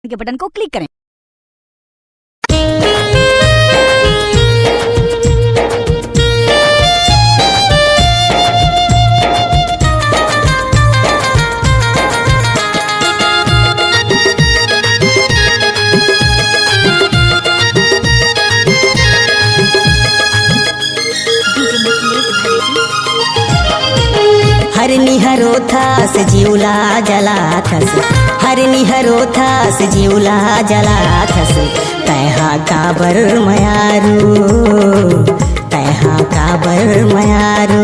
के बटन को क्लिक करें। हरनी हरोथास जिउला जलाथस, हरनी हरोथास जिउला जलाथस। तैहा काबर मयारू, तैहा काबर मयारू।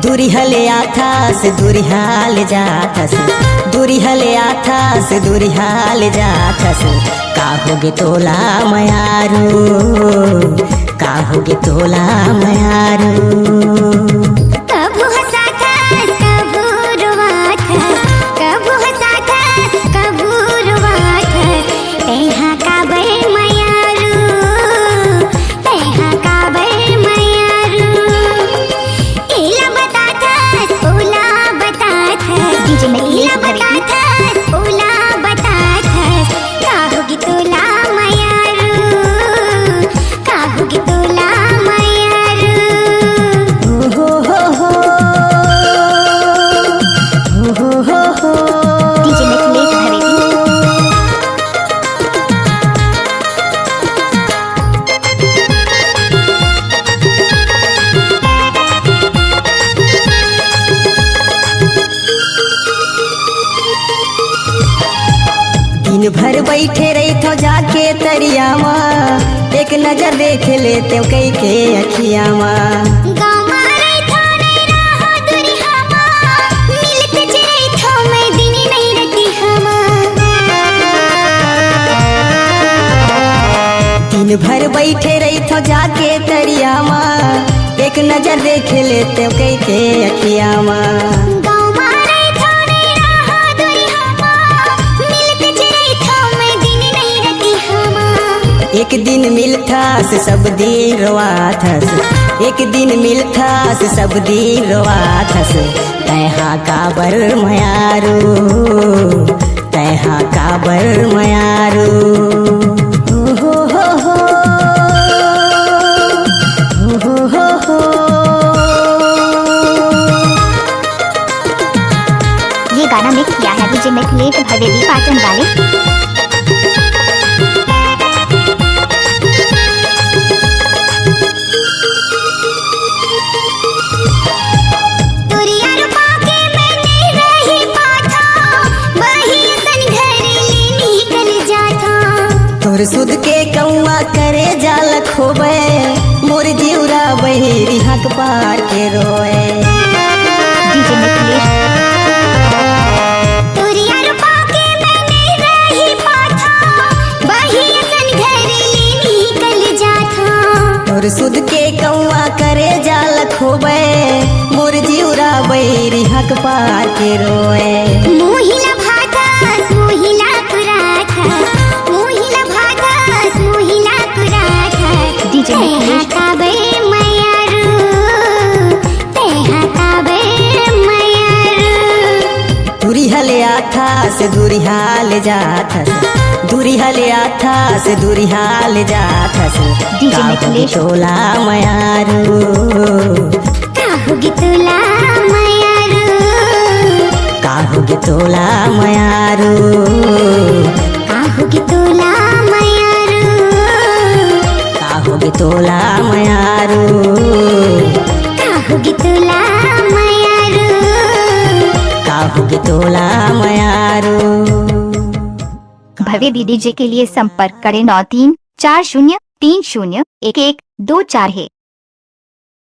दुरिहले आथास दुरिहाल जाथस, दुरिहले आथास दुरिहाल जाथस। काहोगे तोला मयारू, काहोगे तोला मयारू। दिन भर बैठे रही थो जाके तरिया माँ, एक नजर देख लेते कई के अखिया माँ। दिन भर बैठे रही थो जाके तरिया माँ, एक नजर देख लेते कई के अखिया माँ। एक दिन मिलथास सब दिन रोआथस, एक दिन मिलथास सब दिन रोआथस। तैहा काबर मयारू, तैहा काबर मयारू। हो हो हो हो हो हो। ये गाना मिक्स किया है डीजे मैथिलेश भवेदी पाटन वाले। तोर सुध के कौआ करे जाल खोबे, मोर जिउरा बहिरी हक पार के रोए। डीजे मैथिलेश तोरिया रूपा के मैंने रही पाथा, बही सन घर लेनी कल जाथा। तोर सुध के कौआ करे जाल खोबे, मोर जिउरा बहिरी हक पार के रोए। मोहिला भागस मोहिला पुराखा, मोहिला भागस मोहिला पुराखा। डीजे मैथिलेश काबर मयारू, तैहा काबर मयारू। दुरिहले आथास दुरिहाल जाथस, दुरिहले आथास दुरिहाल जाथस। डीजे मैथिलेश तोला मयारू, काहोगे तोला मयारू, काहोगे तोला मयारू। काहोगे तोला मयारू, काहोगे तोला मयारू। काहोगे तोला मयारू, काहोगे तोला मयारू। भवेदी डीजे के लिए संपर्क करें 9340301124 है।